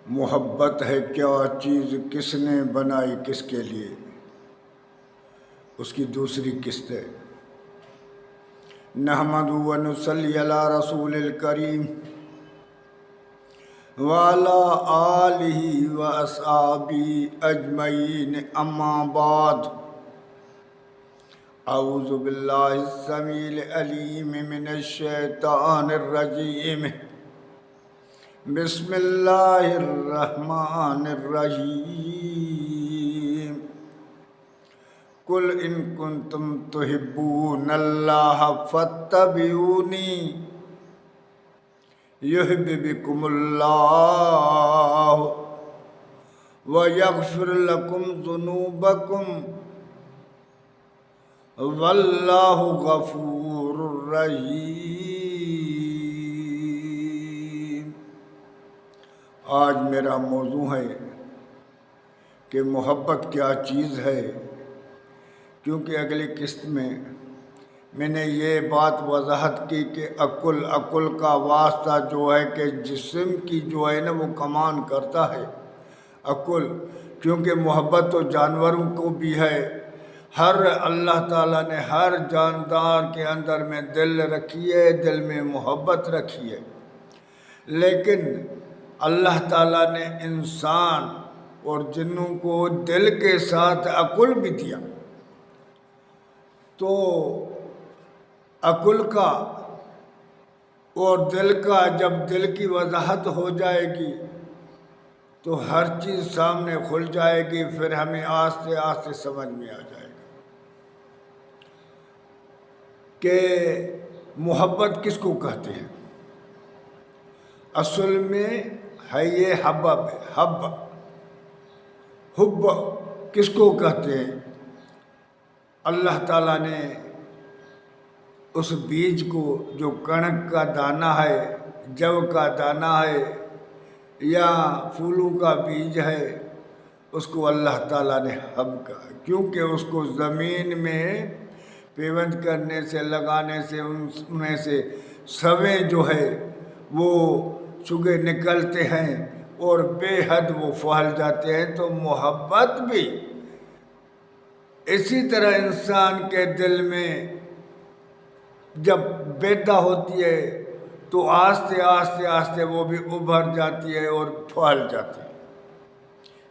محبت ہے کیا چیز، کس نے بنائی کس کے لیے، اس کی دوسری قسط ہے۔ نحمد و نصلی علی رسول الکریم وعلی آلہ و اصحابہ اجمعین، اما بعد۔ اعوذ باللہ السمیع العلیم من الشیطان الرجیم، بسم اللہ الرحمن الرحیم۔ قل ان کنتم تحبون اللہ فاتبعونی یحببکم اللہ ویغفر لکم ذنوبکم واللہ غفور رحیم۔ آج میرا موضوع ہے کہ محبت کیا چیز ہے، کیونکہ اگلی قسط میں نے یہ بات وضاحت کی کہ عقل کا واسطہ جو ہے کہ جسم کی جو ہے نا وہ کمان کرتا ہے عقل، کیونکہ محبت تو جانوروں کو بھی ہے۔ ہر اللہ تعالیٰ نے ہر جاندار کے اندر میں دل رکھی ہے، دل میں محبت رکھی ہے، لیکن اللہ تعالیٰ نے انسان اور جنوں کو دل کے ساتھ عقل بھی دیا۔ تو عقل کا اور دل کا جب دل کی وضاحت ہو جائے گی تو ہر چیز سامنے کھل جائے گی، پھر ہمیں آہستہ آہستہ سمجھ میں آ جائے گا کہ محبت کس کو کہتے ہیں۔ اصل میں ہے یہ حب کس کو کہتے ہیں؟ اللہ تعالیٰ نے اس بیج کو جو کنک کا دانہ ہے، جو کا دانہ ہے یا پھولوں کا بیج ہے، اس کو اللہ تعالیٰ نے حب کہا، کیونکہ اس کو زمین میں پیوند کرنے سے، لگانے سے، ان میں سے سویں جو ہے وہ چگے نکلتے ہیں اور بے حد وہ پھیل جاتے ہیں۔ تو محبت بھی اسی طرح انسان کے دل میں جب پیدا ہوتی ہے تو آہستہ آہستہ آہستہ وہ بھی ابھر جاتی ہے اور پھیل جاتی ہے۔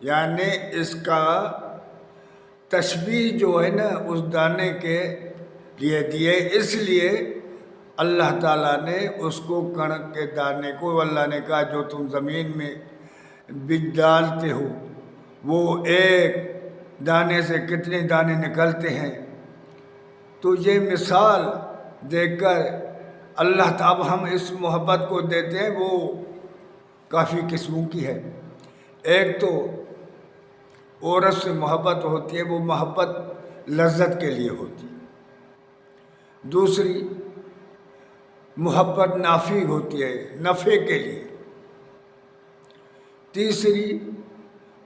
یعنی اس کا تشبیہ جو ہے نا اس دانے کے لیے دیے، اس لیے اللہ تعالیٰ نے اس کو کنک کے دانے کو، اللہ نے کہا جو تم زمین میں بیج ڈالتے ہو وہ ایک دانے سے کتنے دانے نکلتے ہیں۔ تو یہ مثال دیکھ کر اللہ تعالیٰ ہم اس محبت کو دیتے ہیں، وہ کافی قسموں کی ہے۔ ایک تو عورت سے محبت ہوتی ہے، وہ محبت لذت کے لیے ہوتی ہے۔ دوسری محبت نافع ہوتی ہے، نفع کے لیے۔ تیسری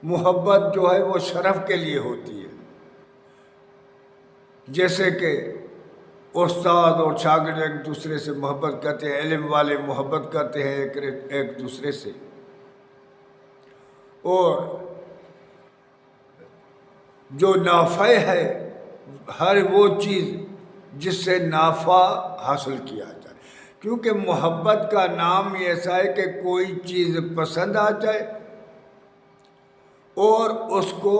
محبت جو ہے وہ شرف کے لیے ہوتی ہے، جیسے کہ استاد اور شاگرد ایک دوسرے سے محبت کرتے ہیں، علم والے محبت کرتے ہیں ایک دوسرے سے۔ اور جو نافع ہے ہر وہ چیز جس سے نافع حاصل کیا جائے، کیونکہ محبت کا نام ایسا ہے کہ کوئی چیز پسند آ جائے اور اس کو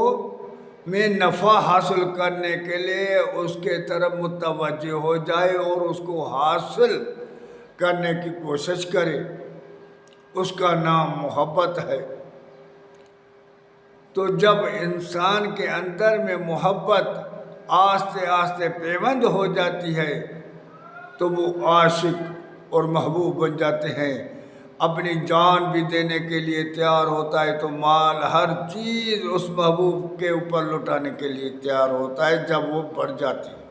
میں نفع حاصل کرنے کے لیے اس کے طرف متوجہ ہو جائے اور اس کو حاصل کرنے کی کوشش کرے، اس کا نام محبت ہے۔ تو جب انسان کے اندر میں محبت آہستہ آہستہ پیوند ہو جاتی ہے تو وہ عاشق اور محبوب بن جاتے ہیں، اپنی جان بھی دینے کے لیے تیار ہوتا ہے، تو مال ہر چیز اس محبوب کے اوپر لٹانے کے لیے تیار ہوتا ہے جب وہ بڑھ جاتی ہے۔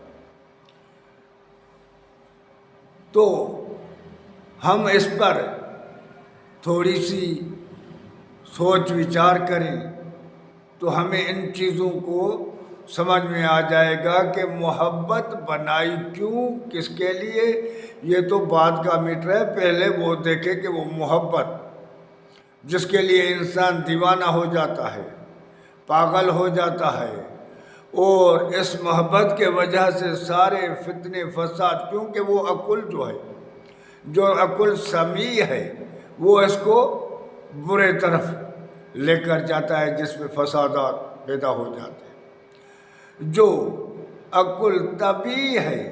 تو ہم اس پر تھوڑی سی سوچ وچار کریں تو ہمیں ان چیزوں کو سمجھ میں آ جائے گا کہ محبت بنائی کیوں، کس کے لیے۔ یہ تو بعد کا میٹر ہے، پہلے وہ دیکھے کہ وہ محبت جس کے لیے انسان دیوانہ ہو جاتا ہے، پاگل ہو جاتا ہے، اور اس محبت کے وجہ سے سارے فتنے فساد، کیونکہ وہ عقل جو ہے، جو عقل سمیع ہے، وہ اس کو برے طرف لے کر جاتا ہے جس میں فسادات پیدا ہو جاتے ہیں۔ جو عقل طبیعی ہے،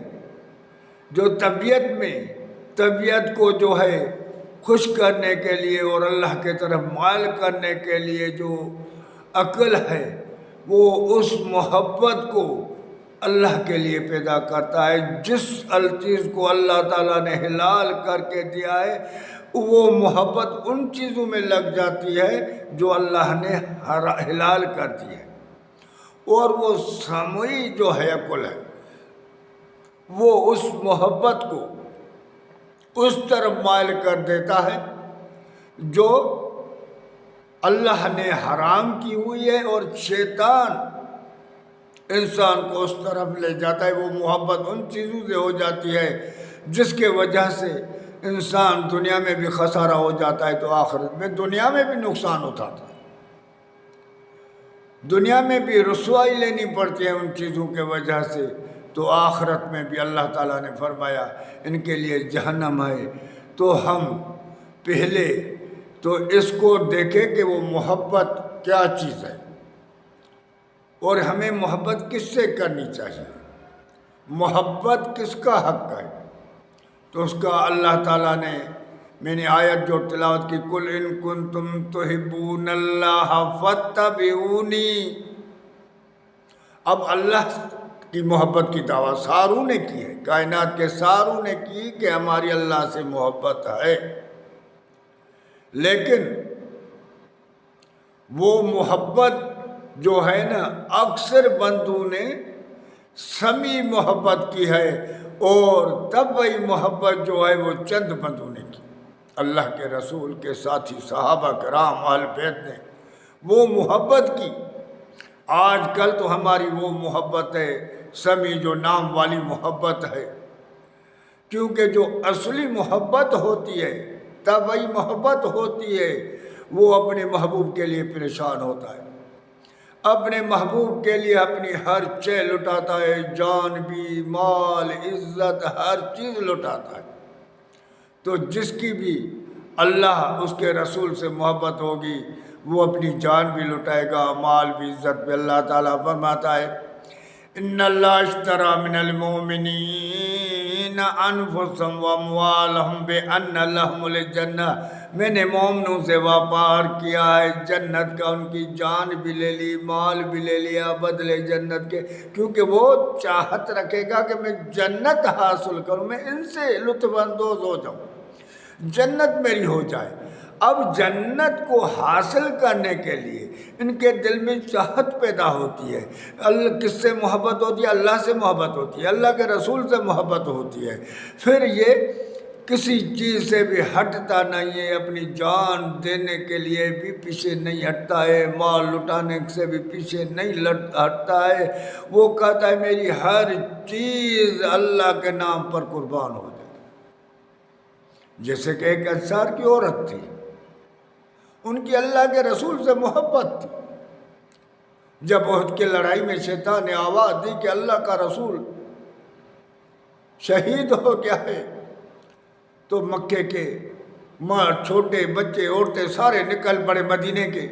جو طبیعت کو جو ہے خوش کرنے کے لیے اور اللہ کے طرف مائل کرنے کے لیے جو عقل ہے، وہ اس محبت کو اللہ کے لیے پیدا کرتا ہے۔ جس چیز کو اللہ تعالیٰ نے حلال کر کے دیا ہے، وہ محبت ان چیزوں میں لگ جاتی ہے جو اللہ نے حلال کر دی ہے، اور وہ سمعی جو ہے عقل ہے، وہ اس محبت کو اس طرف مائل کر دیتا ہے جو اللہ نے حرام کی ہوئی ہے، اور شیطان انسان کو اس طرف لے جاتا ہے۔ وہ محبت ان چیزوں سے ہو جاتی ہے جس کے وجہ سے انسان دنیا میں بھی خسارہ ہو جاتا ہے تو آخرت میں دنیا میں بھی نقصان اٹھاتا ہے، دنیا میں بھی رسوائی لینی پڑتی ہے ان چیزوں کے وجہ سے، تو آخرت میں بھی اللہ تعالیٰ نے فرمایا ان کے لیے جہنم ہے۔ تو ہم پہلے تو اس کو دیکھیں کہ وہ محبت کیا چیز ہے، اور ہمیں محبت کس سے کرنی چاہیے، محبت کس کا حق ہے، تو اس کا اللہ تعالیٰ نے، میں نے آیت جو تلاوت کی، قُلْ إِن كُنتُمْ تُحِبُّونَ اللَّهَ فَاتَّبِعُونِی، اب اللہ کی محبت کی دعویٰ ساروں نے کی ہے، کائنات کے ساروں نے کی کہ ہماری اللہ سے محبت ہے، لیکن وہ محبت جو ہے نا، اکثر بندوں نے سمیع محبت کی ہے، اور طبعی محبت جو ہے وہ چند بندوں نے کی۔ اللہ کے رسول کے ساتھی صحابہ کرام اہل بیت نے وہ محبت کی۔ آج کل تو ہماری وہ محبت ہے سمیع، جو نام والی محبت ہے، کیونکہ جو اصلی محبت ہوتی ہے، طبعی محبت ہوتی ہے، وہ اپنے محبوب کے لیے پریشان ہوتا ہے، اپنے محبوب کے لیے اپنی ہر چیز لٹاتا ہے، جان بھی، مال، عزت، ہر چیز لٹاتا ہے۔ تو جس کی بھی اللہ اس کے رسول سے محبت ہوگی، وہ اپنی جان بھی لٹائے گا، مال بھی، عزت بھی۔ اللہ تعالیٰ فرماتا ہے ان اللہ اشتری من المؤمنین انفسهم واموالهم بان لهم الجنہ، میں نے مومنوں سے وپار کیا ہے جنت کا، ان کی جان بھی لے لی، مال بھی لے لیا بدلے جنت کے، کیونکہ وہ چاہت رکھے گا کہ میں جنت حاصل کروں، میں ان سے لطف اندوز ہو جاؤں، جنت میری ہو جائے۔ اب جنت کو حاصل کرنے کے لیے ان کے دل میں چاہت پیدا ہوتی ہے۔ اللہ کس سے محبت ہوتی ہے؟ اللہ سے محبت ہوتی ہے، اللہ کے رسول سے محبت ہوتی ہے۔ پھر یہ کسی چیز سے بھی ہٹتا نہیں ہے، اپنی جان دینے کے لیے بھی پیچھے نہیں ہٹتا ہے، مال لٹانے سے بھی پیچھے نہیں ہٹتا ہے۔ وہ کہتا ہے میری ہر چیز اللہ کے نام پر قربان ہو جائے۔ جیسے کہ ایک انصار کی عورت تھی، ان کی اللہ کے رسول سے محبت تھی۔ جب احد کی لڑائی میں شیطان نے آواز دی کہ اللہ کا رسول شہید ہو گیا ہے، تو مکے کے چھوٹے بچے عورتیں سارے نکل پڑے مدینے کے۔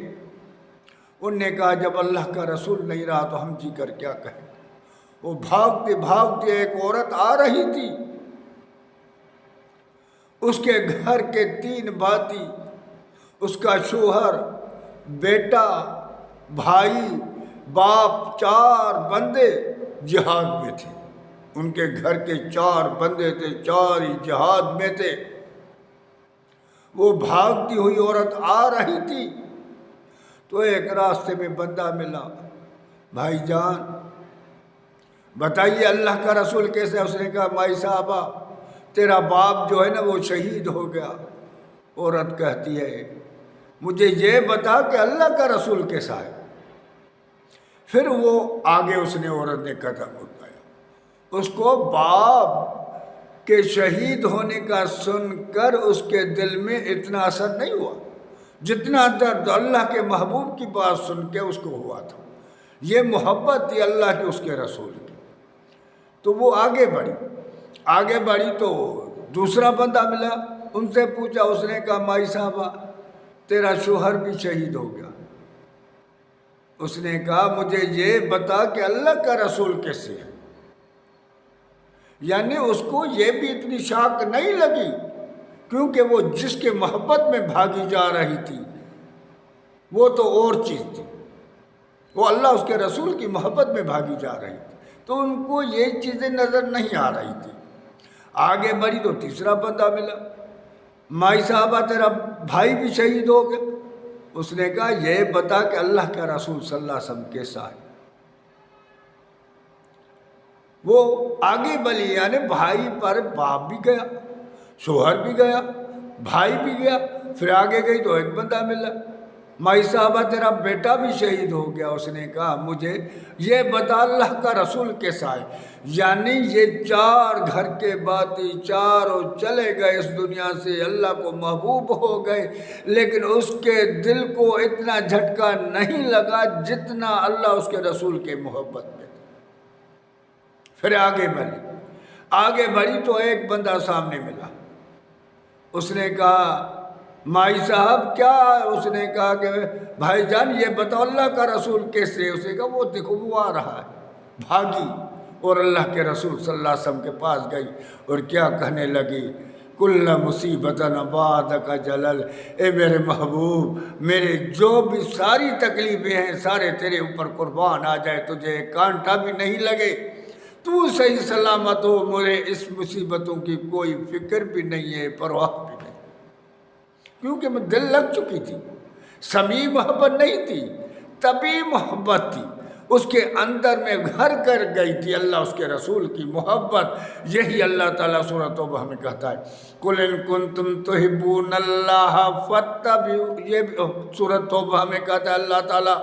ان نے کہا جب اللہ کا رسول نہیں رہا تو ہم جی کر کیا کہیں۔ وہ بھاگتے بھاگتے ایک عورت آ رہی تھی، اس کے گھر کے 3 باتی، اس کا شوہر، بیٹا، بھائی، باپ، 4 بندے جہاد میں تھے، ان کے گھر کے 4 بندے تھے، 4 ہی جہاد میں تھے۔ وہ بھاگتی ہوئی عورت آ رہی تھی تو ایک راستے میں بندہ ملا، بھائی جان بتائیے اللہ کا رسول کیسے؟ اس نے کہا مائی صاحبہ تیرا باپ جو ہے نا وہ شہید ہو گیا۔ عورت کہتی ہے مجھے یہ بتا کہ اللہ کا رسول کیسا ہے؟ پھر وہ آگے اس نے عورت نے قدم اٹھایا، اس کو باپ کے شہید ہونے کا سن کر اس کے دل میں اتنا اثر نہیں ہوا جتنا درد اللہ کے محبوب کی بات سن کے اس کو ہوا تھا، یہ محبت تھی اللہ کی اس کے رسول کی، تو وہ آگے بڑھی تو دوسرا بندہ ملا، ان سے پوچھا، اس نے کہا مائی صاحبہ تیرا شوہر بھی شہید ہو گیا۔ اس نے کہا مجھے یہ بتا کہ اللہ کا رسول کیسے ہے؟ یعنی اس کو یہ بھی اتنی شاک نہیں لگی، کیونکہ وہ جس کے محبت میں بھاگی جا رہی تھی وہ تو اور چیز تھی، وہ اللہ اس کے رسول کی محبت میں بھاگی جا رہی تھی، تو ان کو یہ چیزیں نظر نہیں آ رہی تھی۔ آگے بڑھی تو تیسرا بندہ ملا، مائی صاحبہ تیرا بھائی بھی شہید ہو گیا۔ اس نے کہا یہ بتا کہ اللہ کا رسول صلی اللہ علیہ وسلم کیسا ہے؟ وہ آگے بڑھی، یعنی بھائی پر باپ بھی گیا، شوہر بھی گیا، بھائی بھی گیا، پھر آگے گئی تو ایک بندہ ملا، مائی صاحبہ تیرا بیٹا بھی شہید ہو گیا۔ اس نے کہا مجھے یہ بتا اللہ کا رسول کیسا ہے؟ یعنی یہ چار گھر کے باتی چاروں چلے گئے اس دنیا سے، اللہ کو محبوب ہو گئے، لیکن اس کے دل کو اتنا جھٹکا نہیں لگا جتنا اللہ اس کے رسول کے محبت میں۔ پھر آگے بڑھی تو ایک بندہ سامنے ملا، اس نے کہا مائی صاحب کیا؟ اس نے کہا کہ بھائی جان یہ بتاؤ اللہ کا رسول کیسے؟ اس نے کہا وہ دیکھو وہ آ رہا ہے۔ بھاگی اور اللہ کے رسول صلی اللہ علیہ وسلم کے پاس گئی اور کیا کہنے لگی، کل مصیبتن بعدک جلل، اے میرے محبوب میرے جو بھی ساری تکلیفیں ہیں سارے تیرے اوپر قربان آ جائے، تجھے کانٹا بھی نہیں لگے، تو صحیح سلامت ہو، مجھے اس مصیبتوں کی کوئی فکر بھی نہیں ہے، پرواہ بھی نہیں، کیونکہ میں دل لگ چکی تھی، سمیع محبت نہیں تھی، طبی محبت تھی، اس کے اندر میں گھر کر گئی تھی اللہ اس کے رسول کی محبت۔ یہی اللہ تعالیٰ سورۃ توبہ میں کہتا ہے، قُلْ إِن كُنتُمْ تُحِبُّونَ اللَّهَ فَاتَّبِعُونِی، یہ سورۃ توبہ میں کہتا ہے اللہ تعالیٰ،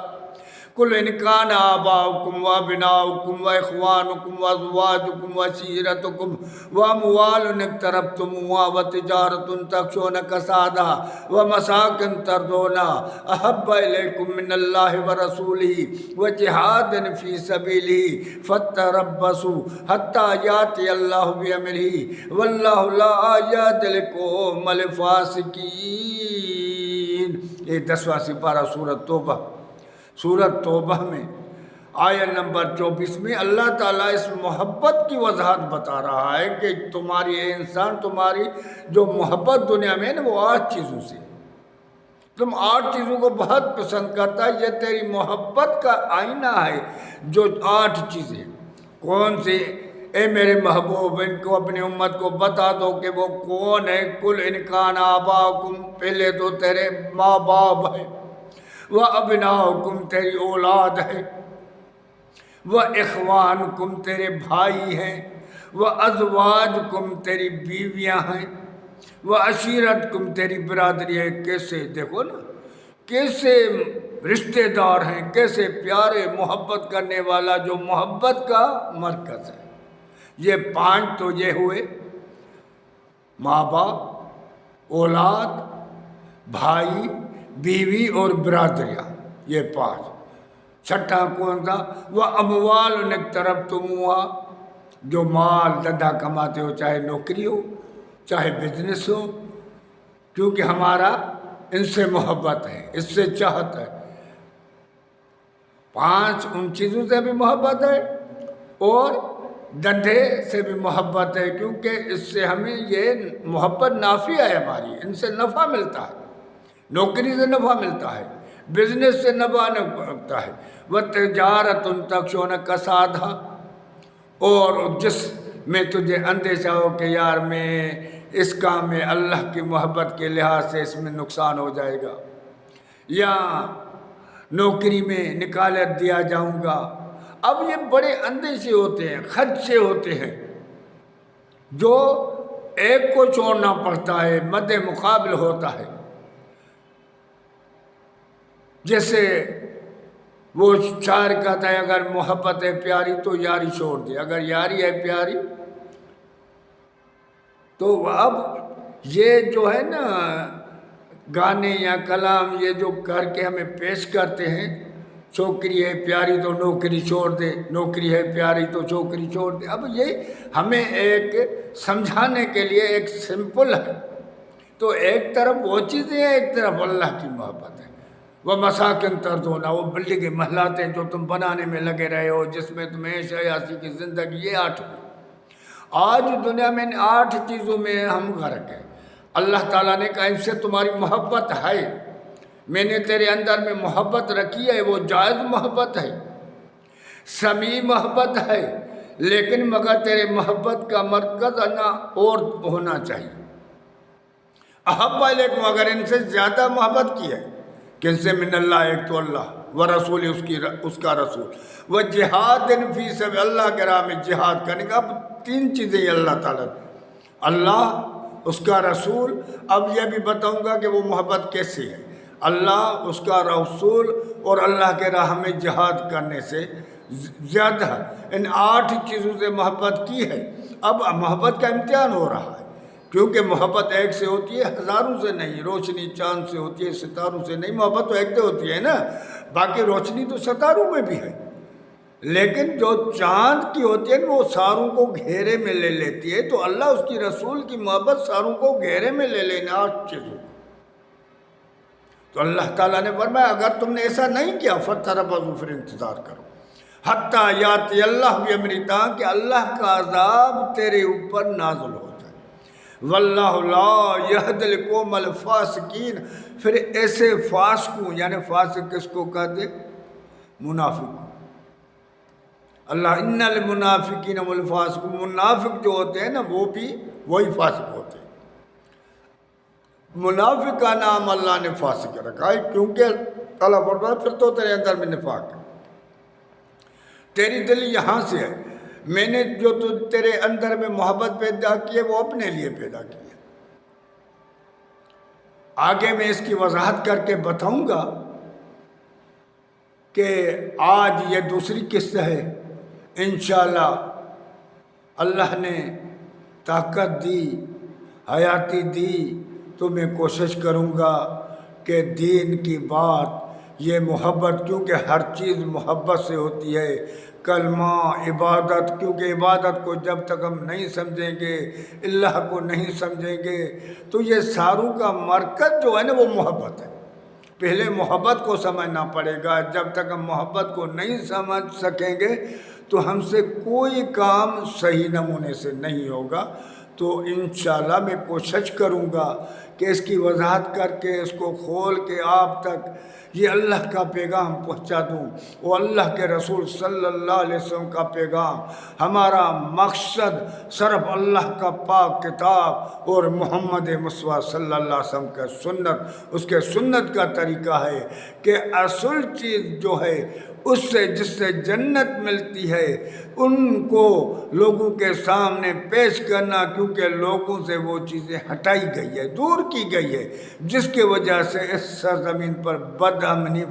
قُلْ إِن كَانَ آبَاؤُكُمْ وَأَبْنَاؤُكُمْ وَإِخْوَانُكُمْ وَأَزْوَاجُكُمْ وَعَشِيرَتُكُمْ وَأَمْوَالٌ اقْتَرَفْتُمُوهَا وَتِجَارَةٌ تَخْشَوْنَ كَسَادَهَا وَمَسَاكِنُ تَرْضَوْنَهَا أَحَبَّ إِلَيْكُم مِّنَ اللَّهِ وَرَسُولِهِ وَجِهَادٍ فِي سَبِيلِهِ فَاتَّرَبَّصُوا حَتَّىٰ يَأْتِيَ اللَّهُ بِأَمْرِهِ وَاللَّهُ لَا يَهْدِي الْقَوْمَ الْفَاسِقِينَ۔ یہ 10واں سپارہ سورۃ توبہ میں آیت نمبر 24 میں اللہ تعالیٰ اس محبت کی وضاحت بتا رہا ہے کہ تمہاری انسان، تمہاری جو محبت دنیا میں ہے وہ 8 چیزوں سے، تم 8 چیزوں کو بہت پسند کرتا ہے، یہ تیری محبت کا آئینہ ہے۔ جو 8 چیزیں کون سی؟ اے میرے محبوب ان کو اپنی امت کو بتا دو کہ وہ کون ہے۔ کل ان کان آباؤکم، پہلے تو تیرے ماں باپ ہے، وَأَبْنَاؤُكُمْ تیری اولاد ہے، وَإِخْوَانُكُمْ تیرے بھائی ہیں، وَأَزْوَاجُكُمْ تیری بیویاں ہیں، وَعَشِيرَتُكُمْ تیری برادری ہے۔ کیسے دیکھو نا، کیسے رشتہ دار ہیں، کیسے پیارے، محبت کرنے والا جو محبت کا مرکز ہے۔ یہ 5 تو یہ ہوئے، ماں باپ، اولاد، بھائی، بیوی اور برادریاں، یہ 5۔ چھٹا کون تھا؟ وَأَمْوَالٌ اقْتَرَفْتُمُوهَا، جو مال دھندا کماتے ہو، چاہے نوکری ہو چاہے بزنس ہو، کیونکہ ہمارا ان سے محبت ہے، اس سے چاہت ہے۔ 5 ان چیزوں سے بھی محبت ہے اور دھندے سے بھی محبت ہے، کیونکہ اس سے ہمیں یہ محبت نافع ہے، ہماری ان سے نفع ملتا ہے، نوکری سے نفع ملتا ہے، بزنس سے نفع ملتا ہے۔ وَتِجَارَةٌ تَخْشَوْنَ كَسَادَهَا، اور جس میں تجھے اندیشہ ہو کہ یار میں اس کام میں اللہ کی محبت کے لحاظ سے اس میں نقصان ہو جائے گا، یا نوکری میں نکالت دیا جاؤں گا۔ اب یہ بڑے اندیشے ہوتے ہیں، خدشے ہوتے ہیں، جو ایک کو چھوڑنا پڑتا ہے، مد مقابل ہوتا ہے۔ جیسے وہ شاعر کہتا ہے، اگر محبت ہے پیاری تو یاری چھوڑ دے، اگر یاری ہے پیاری تو اب یہ جو ہے نا گانے یا کلام یہ جو کر کے ہمیں پیش کرتے ہیں، چھوکری ہے پیاری تو نوکری چھوڑ دے، نوکری ہے پیاری تو چھوکری چھوڑ دے، اب یہ ہمیں ایک سمجھانے کے لیے ایک سمپل ہے۔ تو ایک طرف وہ چیزیں ہیں، ایک طرف اللہ کی محبت ہے۔ وہ مساکن ترضونہا، وہ بلڈنگیں محلات ہیں جو تم بنانے میں لگے رہے ہو، جس میں تمہیں عیش عیاشی کی زندگی، یہ 8 آج دنیا میں ان 8 چیزوں میں ہم غرق ہیں۔ اللہ تعالیٰ نے کہا ان سے تمہاری محبت ہے، میں نے تیرے اندر میں محبت رکھی ہے، وہ جائز محبت ہے، سمیع محبت ہے، لیکن مگر تیرے محبت کا مرکز اور ہونا چاہیے۔ احب الیکم، اگر ان سے زیادہ محبت کی ہے، کن سے؟ من اللہ، ایک تو اللہ، و رسول، اس کا رسول، وہ جہاد فی سبیل اللہ کے راہ میں جہاد کرنے کا۔ اب 3 چیزیں اللہ تعالیٰ نے، اللہ، اس کا رسول۔ اب یہ بھی بتاؤں گا کہ وہ محبت کیسی ہے۔ اللہ، اس کا رسول اور اللہ کے راہ میں جہاد کرنے سے زیادہ ان 8 چیزوں سے محبت کی ہے۔ اب محبت کا امتحان ہو رہا ہے، کیونکہ محبت ایک سے ہوتی ہے، ہزاروں سے نہیں۔ روشنی چاند سے ہوتی ہے، ستاروں سے نہیں۔ محبت تو ایک سے ہوتی ہے نا، باقی روشنی تو ستاروں میں بھی ہے، لیکن جو چاند کی ہوتی ہے وہ ساروں کو گھیرے میں لے لیتی ہے۔ تو اللہ، اس کی رسول کی محبت ساروں کو گھیرے میں لے لینا 8 چیزوں۔ تو اللہ تعالیٰ نے فرمایا اگر تم نے ایسا نہیں کیا فتربصوا، پھر انتظار کرو، حتیٰ یاتی اللہ بامرہ، تاکہ اللہ کا عذاب تیرے اوپر نازل ہو جائے۔ واللہ لا یہدی القوم الفاسقین، پھر ایسے فاسقوں، یعنی فاسق کس کو کہتے؟ منافق۔ اللہ، ان المنافقین والفاسقون، منافق جو ہوتے ہیں نا وہ بھی وہی فاسق ہوتے ہیں۔ منافق کا نام اللہ نے فاسق رکھا ہے، کیونکہ اللہ فرماتا ہے پھر تو تیرے اندر میں نفاق ہے، تیری دل یہاں سے ہے، میں نے جو تیرے اندر میں محبت پیدا کی ہے وہ اپنے لیے پیدا کی ہے۔ آگے میں اس کی وضاحت کر کے بتاؤں گا کہ آج یہ دوسری قسط ہے۔ انشاءاللہ اللہ نے طاقت دی، حیاتی دی، تو میں کوشش کروں گا کہ دین کی بات، یہ محبت، کیونکہ ہر چیز محبت سے ہوتی ہے، کلمہ، عبادت، کیونکہ عبادت کو جب تک ہم نہیں سمجھیں گے، اللہ کو نہیں سمجھیں گے، تو یہ ساروں کا مرکز جو ہے نا وہ محبت ہے۔ پہلے محبت کو سمجھنا پڑے گا، جب تک ہم محبت کو نہیں سمجھ سکیں گے تو ہم سے کوئی کام صحیح نمونے سے نہیں ہوگا۔ تو انشاءاللہ میں کوشش کروں گا کہ اس کی وضاحت کر کے، اس کو کھول کے آپ تک یہ اللہ کا پیغام پہنچا دوں، وہ اللہ کے رسول صلی اللہ علیہ وسلم کا پیغام۔ ہمارا مقصد صرف اللہ کا پاک کتاب اور محمد مصطفیٰ صلی اللہ علیہ وسلم کا سنت، اس کے سنت کا طریقہ ہے کہ اصل چیز جو ہے اس سے، جس سے جنت ملتی ہے، ان کو لوگوں کے سامنے پیش کرنا، کیونکہ لوگوں سے وہ چیزیں ہٹائی گئی ہے، دور کی گئی ہے، جس کی وجہ سے اس سرزمین پر بد امنی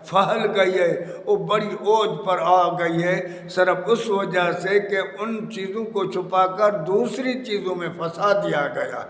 پھیل گئی ہے، وہ بڑی اوج پر آ گئی ہے، صرف اس وجہ سے کہ ان چیزوں کو چھپا کر دوسری چیزوں میں پھنسا دیا گیا۔